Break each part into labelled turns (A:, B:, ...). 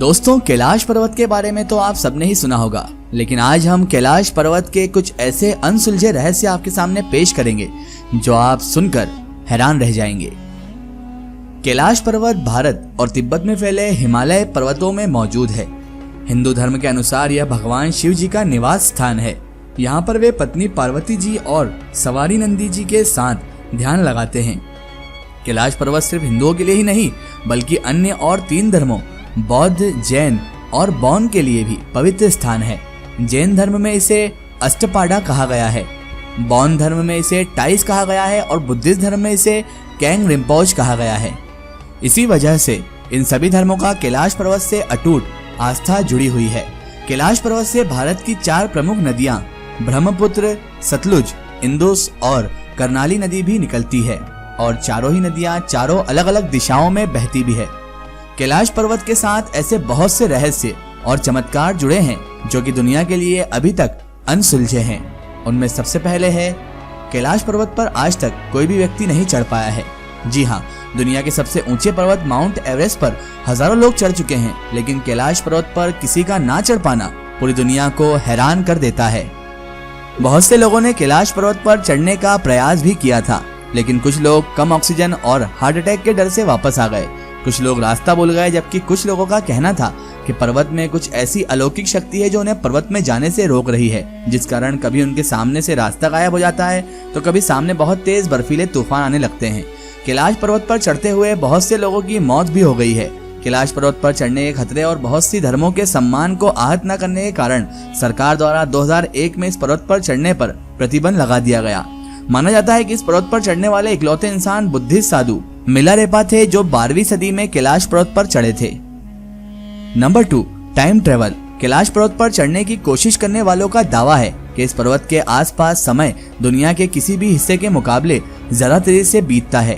A: दोस्तों, कैलाश पर्वत के बारे में तो आप सबने ही सुना होगा, लेकिन आज हम कैलाश पर्वत के कुछ ऐसे अनसुलझे रहस्य आपके सामने पेश करेंगे जो आप सुनकर हैरान रह जाएंगे। कैलाश पर्वत भारत और तिब्बत में फैले हिमालय पर्वतों में मौजूद है। हिंदू धर्म के अनुसार यह भगवान शिव जी का निवास स्थान है। यहाँ पर वे पत्नी पार्वती जी और सवारी नंदी जी के साथ ध्यान लगाते हैं। कैलाश पर्वत सिर्फ हिंदुओं के लिए ही नहीं बल्कि अन्य और 3 धर्मों बौद्ध, जैन और बौन के लिए भी पवित्र स्थान है। जैन धर्म में इसे अष्टपाडा कहा गया है, बौन धर्म में इसे टाइस कहा गया है और बुद्धिस्ट धर्म में इसे कैंग रिम्पोच कहा गया है। इसी वजह से इन सभी धर्मों का कैलाश पर्वत से अटूट आस्था जुड़ी हुई है। कैलाश पर्वत से भारत की 4 प्रमुख नदियां ब्रह्मपुत्र, सतलुज, इंदुस और कर्नाली नदी भी निकलती है और चारों ही नदियां चारों अलग अलग दिशाओं में बहती भी है। कैलाश पर्वत के साथ ऐसे बहुत से रहस्य और चमत्कार जुड़े हैं जो कि दुनिया के लिए अभी तक अनसुलझे हैं। उनमें सबसे पहले है कैलाश पर्वत पर आज तक कोई भी व्यक्ति नहीं चढ़ पाया है। जी हाँ, दुनिया के सबसे ऊंचे पर्वत माउंट एवरेस्ट पर हजारों लोग चढ़ चुके हैं, लेकिन कैलाश पर्वत पर किसी का ना चढ़ पाना पूरी दुनिया को हैरान कर देता है। बहुत से लोगों ने कैलाश पर्वत पर चढ़ने का प्रयास भी किया था, लेकिन कुछ लोग कम ऑक्सीजन और हार्ट अटैक के डर से वापस आ गए। कुछ लोग रास्ता भूल गए, जबकि कुछ लोगों का कहना था कि पर्वत में कुछ ऐसी अलौकिक शक्ति है जो उन्हें पर्वत में जाने से रोक रही है, जिस कारण कभी उनके सामने से रास्ता गायब हो जाता है तो कभी सामने बहुत तेज बर्फीले तूफान आने लगते हैं। कैलाश पर्वत पर चढ़ते हुए बहुत से लोगों की मौत भी हो गई है। कैलाश पर्वत पर चढ़ने के खतरे और बहुत सी धर्मों के सम्मान को आहत न करने के कारण सरकार द्वारा 2001 में इस पर्वत पर चढ़ने पर प्रतिबंध लगा दिया गया। माना जाता है कि इस पर्वत पर चढ़ने वाले इकलौते इंसान बुद्धिस्ट साधु मिलारेपा थे, जो 12वीं सदी में कैलाश पर्वत पर चढ़े थे। Number 2, time travel. कैलाश पर्वत पर चढ़ने की कोशिश करने वालों का दावा है कि इस पर्वत के आसपास समय दुनिया के किसी भी हिस्से के मुकाबले ज्यादा तेजी से बीतता है।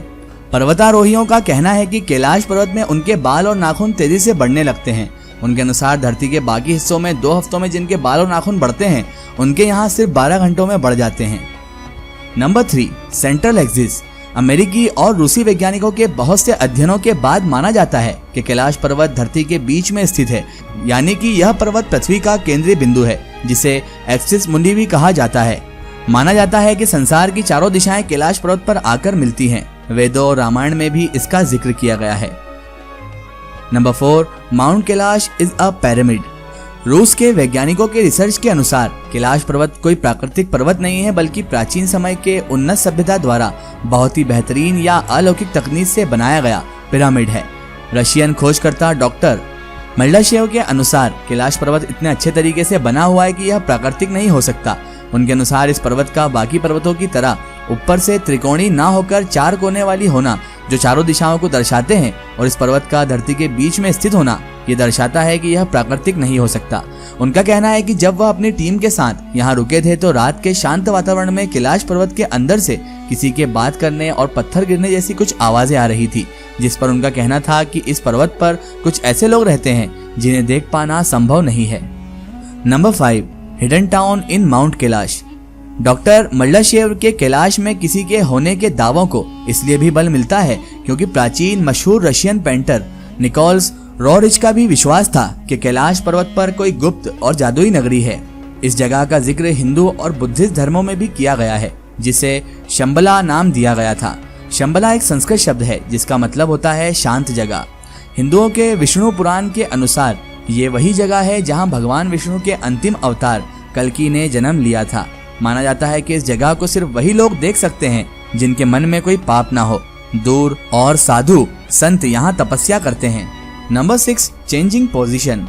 A: पर्वतारोहियों का कहना है कि कैलाश पर्वत में उनके बाल और नाखून तेजी से बढ़ने लगते हैं। उनके अनुसार धरती के बाकी हिस्सों में 2 हफ्तों में जिनके बाल और नाखून बढ़ते हैं, उनके यहाँ सिर्फ 12 घंटों में बढ़ जाते हैं। Number 3, central axis. अमेरिकी और रूसी वैज्ञानिकों के बहुत से अध्ययनों के बाद माना जाता है कि कैलाश पर्वत धरती के बीच में स्थित है, यानी कि यह पर्वत पृथ्वी का केंद्रीय बिंदु है, जिसे एक्सिस मुंडी भी कहा जाता है। माना जाता है कि संसार की चारों दिशाएं कैलाश पर्वत पर आकर मिलती हैं। वेदों और रामायण में भी इसका जिक्र किया गया है। Number 4, mount Kailash is a pyramid. रूस के वैज्ञानिकों के रिसर्च के अनुसार कैलाश पर्वत कोई प्राकृतिक पर्वत नहीं है, बल्कि प्राचीन समय के उन्नत सभ्यता द्वारा बहुत ही बेहतरीन या अलौकिक तकनीक से बनाया गया पिरामिड है। रशियन खोजकर्ता डॉक्टर मल्डाशेव के अनुसार कैलाश पर्वत इतने अच्छे तरीके से बना हुआ है कि यह प्राकृतिक नहीं हो सकता। उनके अनुसार इस पर्वत का बाकी पर्वतों की तरह ऊपर से त्रिकोणी ना होकर 4 कोने वाली होना, जो चारों दिशाओं को दर्शाते हैं, और इस पर्वत का धरती के बीच में स्थित होना, ये दर्शाता है कि यह प्राकृतिक नहीं हो सकता। उनका कहना है कि जब वह अपनी टीम के साथ यहाँ रुके थे तो रात के शांत वातावरण में कैलाश पर्वत के अंदर से किसी के बात करने और पत्थर गिरने जैसी कुछ आवाजें आ रही थी, जिस पर उनका कहना था कि इस पर्वत पर कुछ ऐसे लोग रहते हैं जिन्हें देख पाना संभव नहीं है। Number 5, hidden town in mount Kailash. Doctor Muldashev के कैलाश में किसी के होने के दावों को इसलिए भी बल मिलता है क्योंकि प्राचीन मशहूर रशियन पेंटर निकोल्स रोरिच का भी विश्वास था कि कैलाश पर्वत पर कोई गुप्त और जादुई नगरी है। इस जगह का जिक्र हिंदू और बुद्धिस्ट धर्मों में भी किया गया है, जिसे शंबला नाम दिया गया था। शंबला एक संस्कृत शब्द है जिसका मतलब होता है शांत जगह। हिंदुओं के विष्णु पुराण के अनुसार ये वही जगह है जहाँ भगवान विष्णु के अंतिम अवतार कल्कि ने जन्म लिया था। माना जाता है कि इस जगह को सिर्फ वही लोग देख सकते हैं जिनके मन में कोई पाप ना हो। दूर और साधु संत यहाँ तपस्या करते हैं। Number 6, changing position.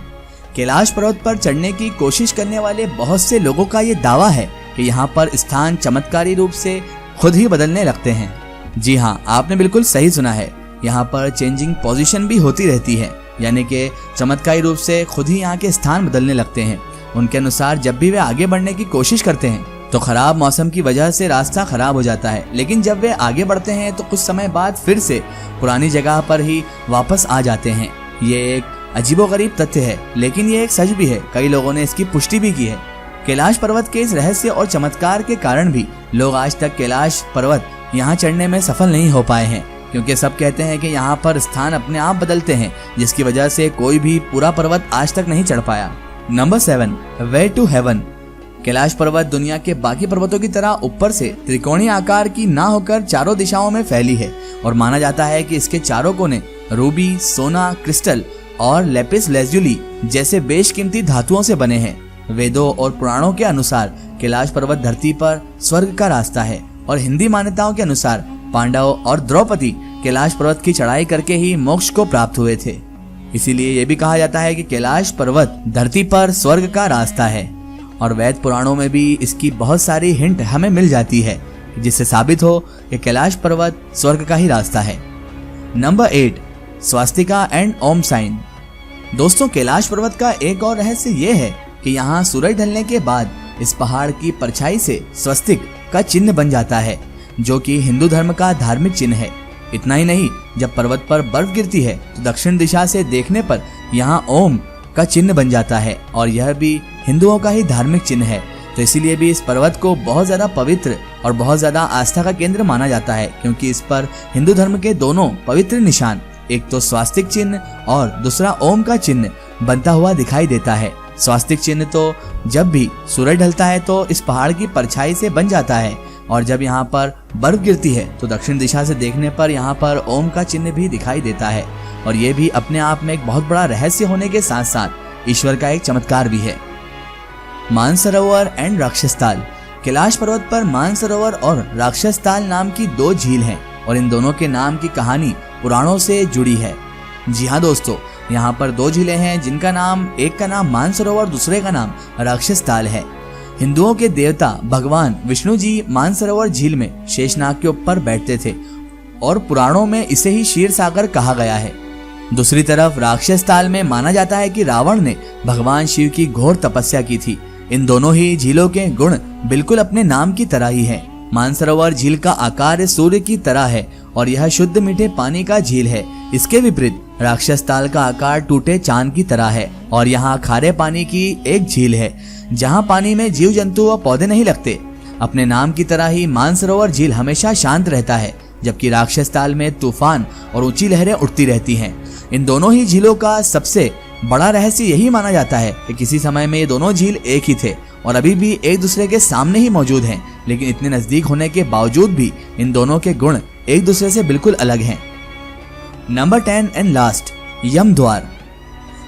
A: कैलाश पर्वत पर चढ़ने की कोशिश करने वाले बहुत से लोगों का ये दावा है कि यहाँ पर स्थान चमत्कारी रूप से खुद ही बदलने लगते हैं। जी हाँ, आपने बिल्कुल सही सुना है। यहाँ पर चेंजिंग पोजीशन भी होती रहती है, यानी कि चमत्कारी रूप से खुद ही यहाँ के स्थान बदलने लगते हैं। उनके अनुसार जब भी वे आगे बढ़ने की कोशिश करते हैं तो खराब मौसम की वजह से रास्ता खराब हो जाता है, लेकिन जब वे आगे बढ़ते हैं तो कुछ समय बाद फिर से पुरानी जगह पर ही वापस आ जाते हैं। ये एक अजीबोगरीब तथ्य है, लेकिन ये एक सच भी है। कई लोगों ने इसकी पुष्टि भी की है। कैलाश पर्वत के इस रहस्य और चमत्कार के कारण भी लोग आज तक कैलाश पर्वत यहाँ चढ़ने में सफल नहीं हो पाए हैं, क्योंकि सब कहते हैं कि यहाँ पर स्थान अपने आप बदलते हैं, जिसकी वजह से कोई भी पूरा पर्वत आज तक नहीं चढ़ पाया। Number 7, way to heaven. Kailash पर्वत दुनिया के बाकी पर्वतों की तरह ऊपर से त्रिकोणीय आकार की ना होकर चारों दिशाओं में फैली है और माना जाता है कि इसके चारों कोने रूबी, सोना, क्रिस्टल और लेपिस लेजुली जैसे बेशकीमती धातुओं से बने हैं। वेदों और पुराणों के अनुसार कैलाश पर्वत धरती पर स्वर्ग का रास्ता है और हिंदी मान्यताओं के अनुसार पांडव और द्रौपदी कैलाश पर्वत की चढ़ाई करके ही मोक्ष को प्राप्त हुए थे। इसीलिए ये भी कहा जाता है कि कैलाश पर्वत धरती पर स्वर्ग का रास्ता है और वैद पुराणों में भी इसकी बहुत सारी हिंट हमें मिल जाती है, जिससे साबित हो कि कैलाश पर्वत स्वर्ग का ही रास्ता है। Number 8, swastika and Om sign. दोस्तों, कैलाश पर्वत का एक और रहस्य ये है कि यहाँ सूरज ढलने के बाद इस पहाड़ की परछाई से स्वस्तिक का चिन्ह बन जाता है, जो कि हिंदू धर्म का धार्मिक चिन्ह है। इतना ही नहीं, जब पर्वत पर बर्फ गिरती है तो दक्षिण दिशा से देखने पर यहाँ ओम का चिन्ह बन जाता है और यह भी हिंदुओं का ही धार्मिक चिन्ह है। तो इसीलिए भी इस पर्वत को बहुत ज्यादा पवित्र और बहुत ज्यादा आस्था का केंद्र माना जाता है, क्योंकि इस पर हिंदू धर्म के दोनों पवित्र निशान, एक तो स्वास्तिक चिन्ह और दूसरा ओम का चिन्ह बनता हुआ दिखाई देता है। स्वास्तिक चिन्ह तो जब भी सूरज ढलता है तो इस पहाड़ की परछाई से बन जाता है और जब यहाँ पर बर्फ गिरती है तो दक्षिण दिशा से देखने पर यहाँ पर ओम का चिन्ह भी दिखाई देता है और ये भी अपने आप में एक बहुत बड़ा रहस्य होने के साथ साथ ईश्वर का एक चमत्कार भी है। मानसरोवर एंड राक्षसताल। कैलाश पर्वत पर मानसरोवर और राक्षसताल नाम की 2 झील हैं और इन दोनों के नाम की कहानी पुराणों से जुड़ी है। जी हाँ दोस्तों, यहाँ पर 2 झीलें हैं जिनका नाम, एक का नाम मानसरोवर, दूसरे का नाम राक्षसताल है। हिंदुओं के देवता भगवान विष्णु जी मानसरोवर झील में शेषनाग के ऊपर बैठते थे और पुराणों में इसे ही क्षीर सागर कहा गया है। दूसरी तरफ राक्षसताल में माना जाता है कि रावण ने भगवान शिव की घोर तपस्या की थी। इन दोनों ही झीलों के गुण बिल्कुल अपने नाम की तरह ही है। मानसरोवर झील का आकार सूर्य की तरह है और यह शुद्ध मीठे पानी का झील है। इसके विपरीत राक्षसताल का आकार टूटे चांद की तरह है और यहाँ खारे पानी की एक झील है जहाँ पानी में जीव जंतु व पौधे नहीं लगते। अपने नाम की तरह ही मानसरोवर झील हमेशा शांत रहता है, जबकि राक्षसताल में तूफान और ऊंची लहरें उठती रहती हैं। इन दोनों ही झीलों का सबसे बड़ा रहस्य यही माना जाता है कि किसी समय में ये दोनों झील एक ही थे और अभी भी एक दूसरे के सामने ही मौजूद हैं, लेकिन इतने नजदीक होने के बावजूद भी इन दोनों के गुण एक दूसरे से बिल्कुल अलग हैं। नंबर 10 एंड लास्ट, यम द्वार।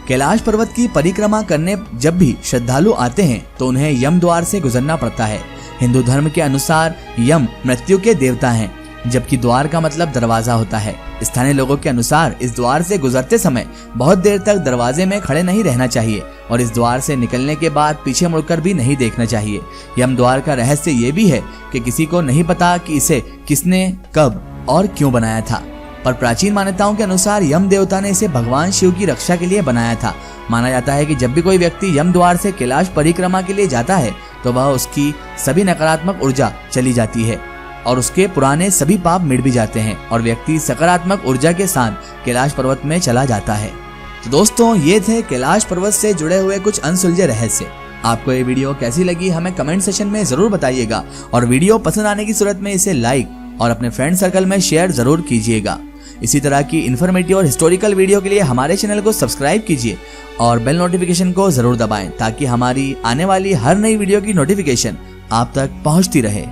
A: कैलाश पर्वत की परिक्रमा करने जब भी श्रद्धालु आते हैं तो उन्हें यम द्वार से गुजरना पड़ता है। हिंदू धर्म के अनुसार यम मृत्यु के देवता हैं, जबकि द्वार का मतलब दरवाजा होता है। स्थानीय लोगों के अनुसार इस द्वार से गुजरते समय बहुत देर तक दरवाजे में खड़े नहीं रहना चाहिए और इस द्वार से निकलने के बाद पीछे मुड़कर भी नहीं देखना चाहिए। यम द्वार का रहस्य ये भी है कि किसी को नहीं पता कि इसे किसने, कब और क्यों बनाया था, पर प्राचीन मान्यताओं के अनुसार यम देवता ने इसे भगवान शिव की रक्षा के लिए बनाया था। माना जाता है कि जब भी कोई व्यक्ति यम द्वार से कैलाश परिक्रमा के लिए जाता है तो वह उसकी सभी नकारात्मक ऊर्जा चली जाती है और उसके पुराने सभी पाप मिट भी जाते हैं और व्यक्ति सकारात्मक ऊर्जा के साथ कैलाश पर्वत में चला जाता है। तो दोस्तों, ये थे कैलाश पर्वत से जुड़े हुए कुछ अनसुलझे रहस्य। आपको ये वीडियो कैसी लगी हमें कमेंट सेक्शन में जरूर बताइएगा और वीडियो पसंद आने की सूरत में इसे लाइक और अपने फ्रेंड सर्कल में शेयर जरूर कीजिएगा। इसी तरह की इन्फॉर्मेटिव और हिस्टोरिकल वीडियो के लिए हमारे चैनल को सब्सक्राइब कीजिए और बेल नोटिफिकेशन को जरूर दबाएं ताकि हमारी आने वाली हर नई वीडियो की नोटिफिकेशन आप तक पहुंचती रहे।